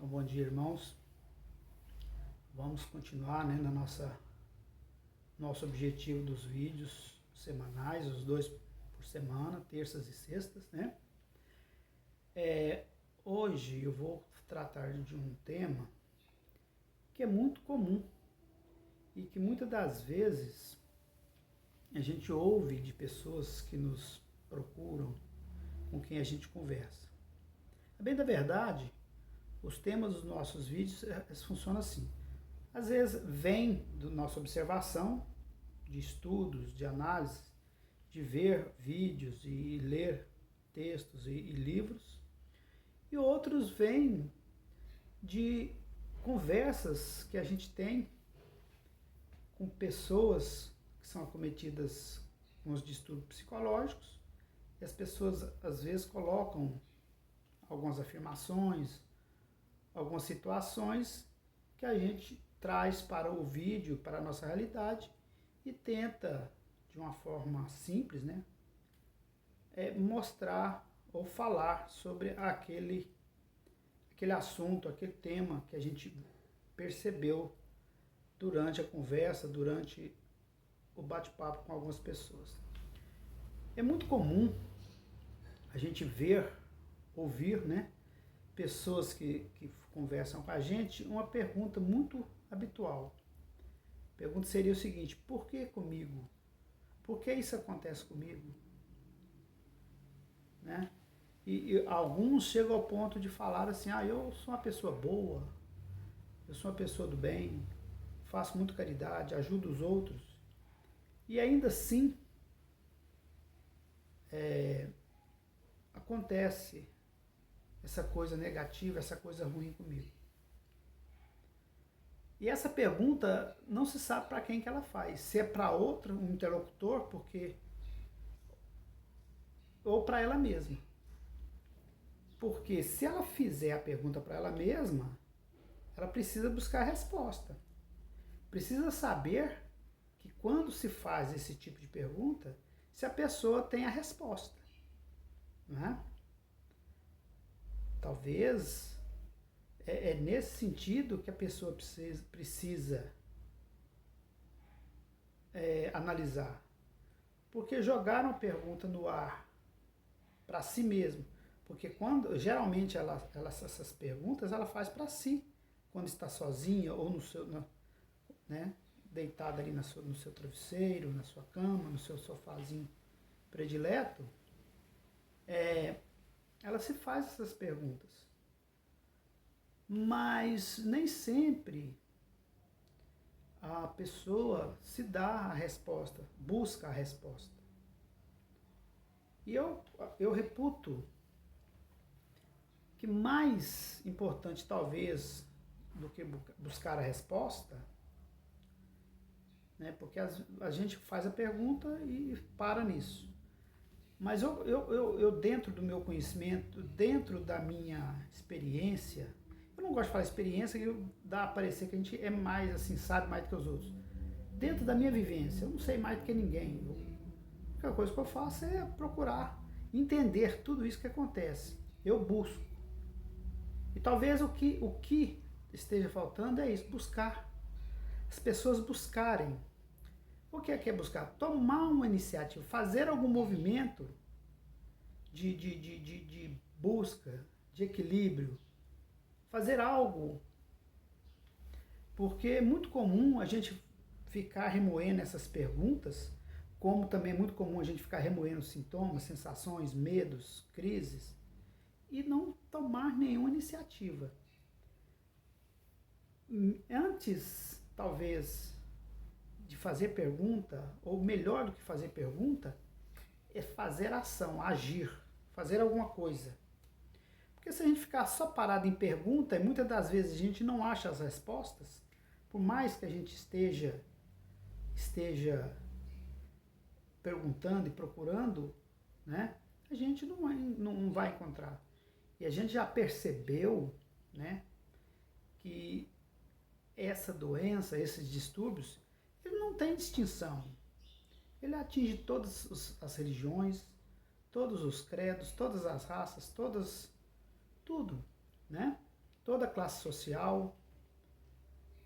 Então, bom dia, irmãos. Vamos continuar, né, na nosso objetivo dos vídeos semanais, os 2 por semana, terças e sextas, né? Hoje eu vou tratar de um tema que é muito comum e que muitas das vezes a gente ouve de pessoas que nos procuram, com quem a gente conversa. A bem da verdade, os temas dos nossos vídeos funcionam assim. Às vezes vem da nossa observação, de estudos, de análise, de ver vídeos e ler textos e livros, e outros vêm de conversas que a gente tem com pessoas que são acometidas com os distúrbios psicológicos, e as pessoas às vezes colocam algumas afirmações, algumas situações que a gente traz para o vídeo, para a nossa realidade e tenta, de uma forma simples, né, mostrar ou falar sobre aquele assunto, aquele tema que a gente percebeu durante a conversa, durante o bate-papo com algumas pessoas. É muito comum a gente ver, ouvir, né, pessoas que conversam com a gente, uma pergunta muito habitual. A pergunta seria o seguinte: por que comigo? Por que isso acontece comigo? Né? E alguns chegam ao ponto de falar assim: eu sou uma pessoa boa, eu sou uma pessoa do bem, faço muito caridade, ajudo os outros, e ainda assim acontece essa coisa negativa, essa coisa ruim comigo. E essa pergunta não se sabe para quem que ela faz. Se é para outro, um interlocutor, ou para ela mesma. Porque se ela fizer a pergunta para ela mesma, ela precisa buscar a resposta. Precisa saber que quando se faz esse tipo de pergunta, se a pessoa tem a resposta. Né? Talvez é nesse sentido que a pessoa precisa analisar. Porque jogar uma pergunta no ar para si mesmo, porque quando geralmente essas perguntas ela faz para si, quando está sozinha ou né, deitada ali no seu travesseiro, na sua cama, no seu sofazinho predileto, ela se faz essas perguntas. Mas nem sempre a pessoa se dá a resposta, busca a resposta. E eu reputo que mais importante talvez do que buscar a resposta, né, porque a gente faz a pergunta e para nisso. Mas eu dentro do meu conhecimento, dentro da minha experiência, eu não gosto de falar experiência, que dá a parecer que a gente é mais assim, sabe mais do que os outros. Dentro da minha vivência, eu não sei mais do que ninguém. A única coisa que eu faço é procurar entender tudo isso que acontece. Eu busco. E talvez o que esteja faltando é isso, buscar. As pessoas buscarem. O que é buscar? Tomar uma iniciativa, fazer algum movimento de busca, de equilíbrio, fazer algo. Porque é muito comum a gente ficar remoendo essas perguntas, como também é muito comum a gente ficar remoendo sintomas, sensações, medos, crises, e não tomar nenhuma iniciativa. Antes, talvez, de fazer pergunta, ou melhor do que fazer pergunta, é fazer ação, agir, fazer alguma coisa. Porque se a gente ficar só parado em pergunta, e muitas das vezes a gente não acha as respostas, por mais que a gente esteja perguntando e procurando, né, a gente não vai encontrar. E a gente já percebeu, né, que essa doença, esses distúrbios, ele não tem distinção. Ele atinge todas as religiões, todos os credos, todas as raças, tudo, né? toda classe social.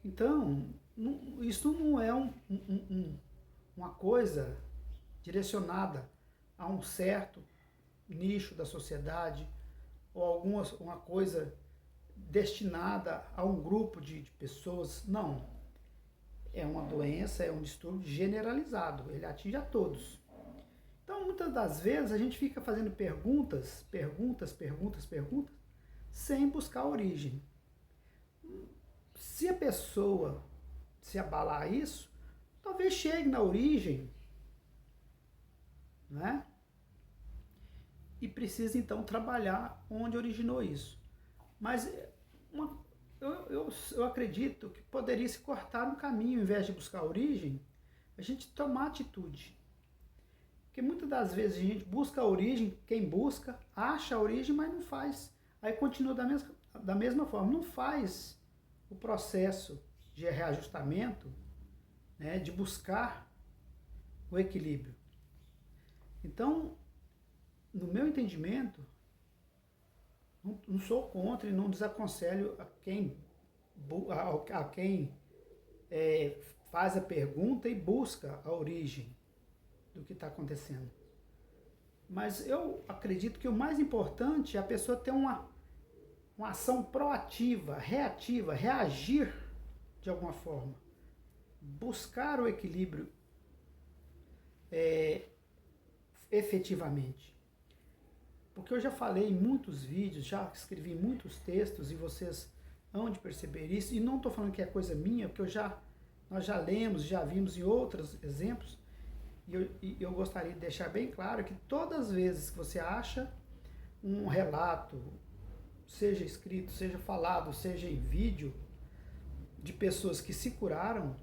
Então, isso não é uma coisa direcionada a um certo nicho da sociedade ou uma coisa destinada a um grupo de pessoas. Não. É uma doença, é um distúrbio generalizado, ele atinge a todos. Então, muitas das vezes, a gente fica fazendo perguntas, sem buscar a origem. Se a pessoa se abalar isso, talvez chegue na origem, né? E precisa, então, trabalhar onde originou isso. Mas eu acredito que poderia se cortar um caminho, em vez de buscar a origem, a gente tomar atitude. Porque muitas das vezes a gente busca a origem, quem busca, acha a origem, mas não faz. Aí continua da mesma forma, não faz o processo de reajustamento, né, de buscar o equilíbrio. Então, no meu entendimento, não sou contra e não desaconselho a quem faz a pergunta e busca a origem do que está acontecendo. Mas eu acredito que o mais importante é a pessoa ter uma ação proativa, reativa, reagir de alguma forma. Buscar o equilíbrio efetivamente. Porque eu já falei em muitos vídeos, já escrevi muitos textos e vocês hão de perceber isso. E não estou falando que é coisa minha, porque nós já lemos, já vimos em outros exemplos. E eu gostaria de deixar bem claro que todas as vezes que você acha um relato, seja escrito, seja falado, seja em vídeo, de pessoas que se curaram,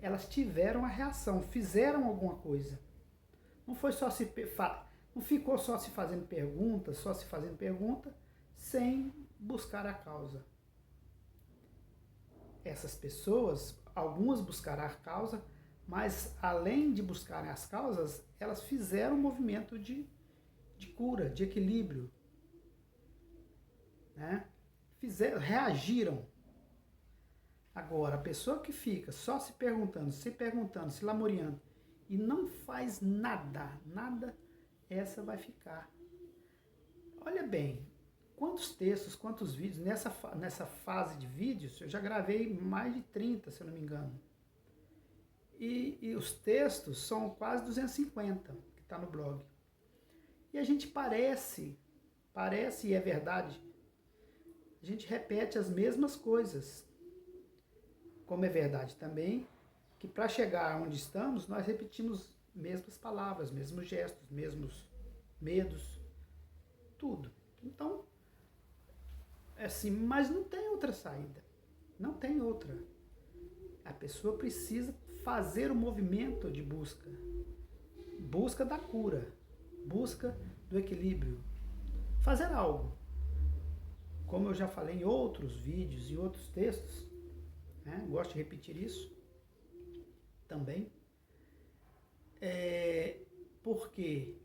elas tiveram a reação, fizeram alguma coisa. Não foi só não ficou só se fazendo pergunta, sem buscar a causa. Essas pessoas, algumas buscaram a causa, mas além de buscarem as causas, elas fizeram um movimento de cura, de equilíbrio, né? Reagiram. Agora, a pessoa que fica só se perguntando, se lamuriando, e não faz nada, essa vai ficar. Olha bem, quantos textos, quantos vídeos, nessa fase de vídeos, eu já gravei mais de 30, se eu não me engano. E os textos são quase 250, que está no blog. E a gente parece, e é verdade, a gente repete as mesmas coisas. Como é verdade também, que para chegar onde estamos, nós repetimos mesmas palavras, mesmos gestos, mesmos medos, tudo. Então, é assim, mas não tem outra saída. Não tem outra. A pessoa precisa fazer o movimento de busca. Busca da cura. Busca do equilíbrio. Fazer algo. Como eu já falei em outros vídeos e outros textos, né? Gosto de repetir isso também. Porque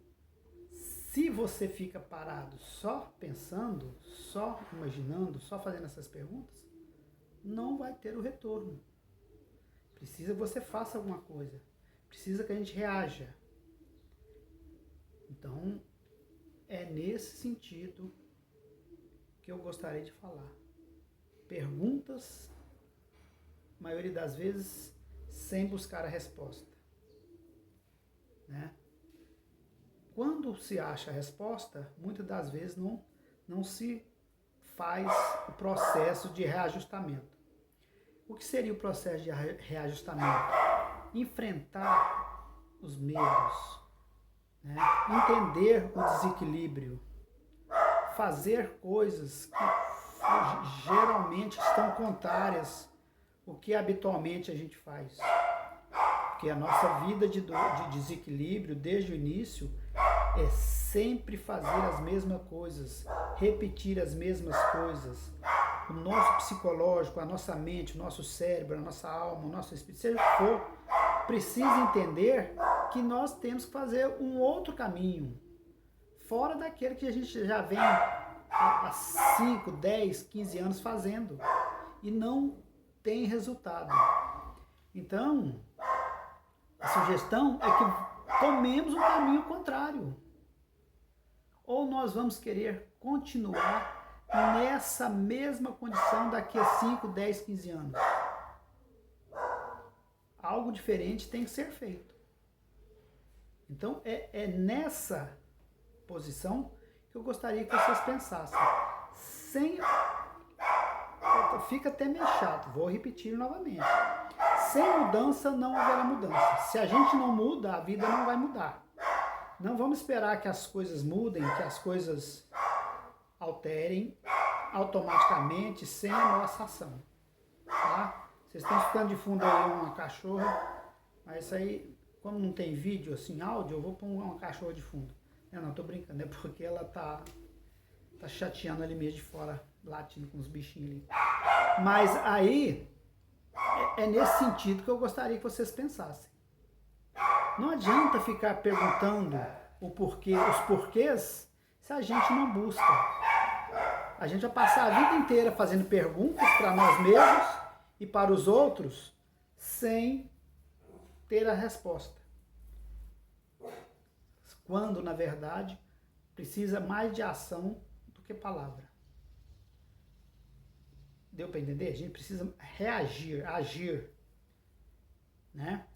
se você fica parado só pensando, só imaginando, só fazendo essas perguntas, não vai ter o retorno. Precisa que você faça alguma coisa. Precisa que a gente reaja. Então, é nesse sentido que eu gostaria de falar. Perguntas, maioria das vezes, sem buscar a resposta. Né? Quando se acha a resposta, muitas das vezes não se faz o processo de reajustamento. O que seria o processo de reajustamento? Enfrentar os medos, né? Entender o desequilíbrio, fazer coisas que geralmente estão contrárias ao que habitualmente a gente faz. Porque a nossa vida de desequilíbrio, desde o início, é sempre fazer as mesmas coisas, repetir as mesmas coisas. O nosso psicológico, a nossa mente, o nosso cérebro, a nossa alma, o nosso espírito, seja o que for, precisa entender que nós temos que fazer um outro caminho, fora daquele que a gente já vem há 5, 10, 15 anos fazendo e não tem resultado. Então, a sugestão é que tomemos um caminho contrário. Ou nós vamos querer continuar nessa mesma condição daqui a 5, 10, 15 anos. Algo diferente tem que ser feito. Então, é nessa posição que eu gostaria que vocês pensassem. Fica até meio chato, vou repetir novamente. Sem mudança não haverá mudança. Se a gente não muda, a vida não vai mudar. Não vamos esperar que as coisas mudem, que as coisas alterem automaticamente sem a nossa ação. Tá? Vocês estão escutando de fundo aí uma cachorra, mas isso aí, como não tem vídeo, assim, áudio, eu vou pôr uma cachorra de fundo. Não, tô brincando, é porque ela tá chateando ali mesmo de fora, latindo com os bichinhos ali. Mas aí, é nesse sentido que eu gostaria que vocês pensassem. Não adianta ficar perguntando o porquê, os porquês, se a gente não busca. A gente vai passar a vida inteira fazendo perguntas para nós mesmos e para os outros, sem ter a resposta. Quando, na verdade, precisa mais de ação do que palavra. Deu para entender? A gente precisa reagir, agir, né?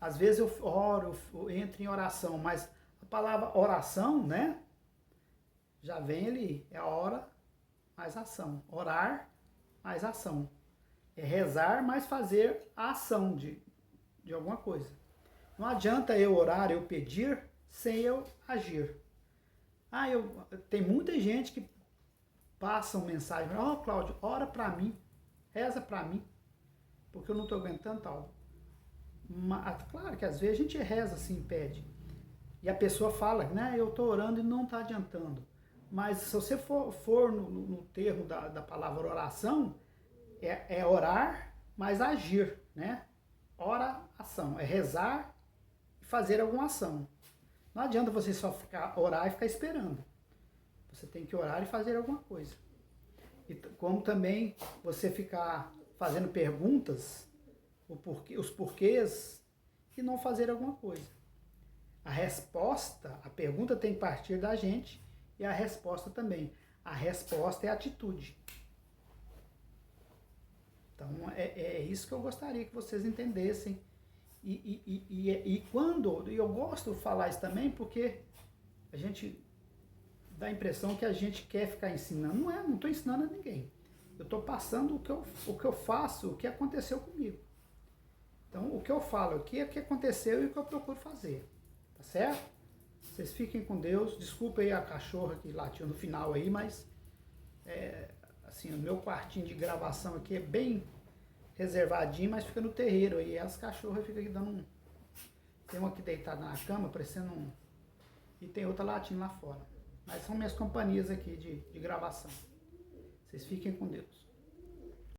Às vezes eu oro, eu entro em oração, mas a palavra oração, né? Já vem ali, é hora mais ação. Orar mais ação. É rezar mais fazer a ação de alguma coisa. Não adianta eu orar, eu pedir, sem eu agir. Tem muita gente que passa uma mensagem, Cláudio, ora pra mim, reza pra mim, porque eu não estou aguentando tal. Mas, claro que às vezes a gente reza assim, pede. E a pessoa fala, né, eu estou orando e não está adiantando. Mas se você for no termo da palavra oração, é orar, mas agir, né? Oração, é rezar e fazer alguma ação. Não adianta você só orar e ficar esperando. Você tem que orar e fazer alguma coisa. E como também você ficar fazendo perguntas, os porquês, e não fazer alguma coisa. A pergunta tem que partir da gente e a resposta também. A resposta é a atitude. Então, é isso que eu gostaria que vocês entendessem. E quando, eu gosto de falar isso também, porque a gente dá a impressão que a gente quer ficar ensinando. Não estou ensinando a ninguém. Eu estou passando o que eu faço, o que aconteceu comigo. Então, o que eu falo aqui é o que aconteceu e o que eu procuro fazer. Tá certo? Vocês fiquem com Deus. Desculpa aí a cachorra que latiu no final aí, mas assim, o meu quartinho de gravação aqui é bem reservadinho, mas fica no terreiro aí. As cachorras ficam aqui dando Tem uma aqui deitada na cama, parecendo E tem outra latindo lá fora. Mas são minhas companhias aqui de gravação. Vocês fiquem com Deus.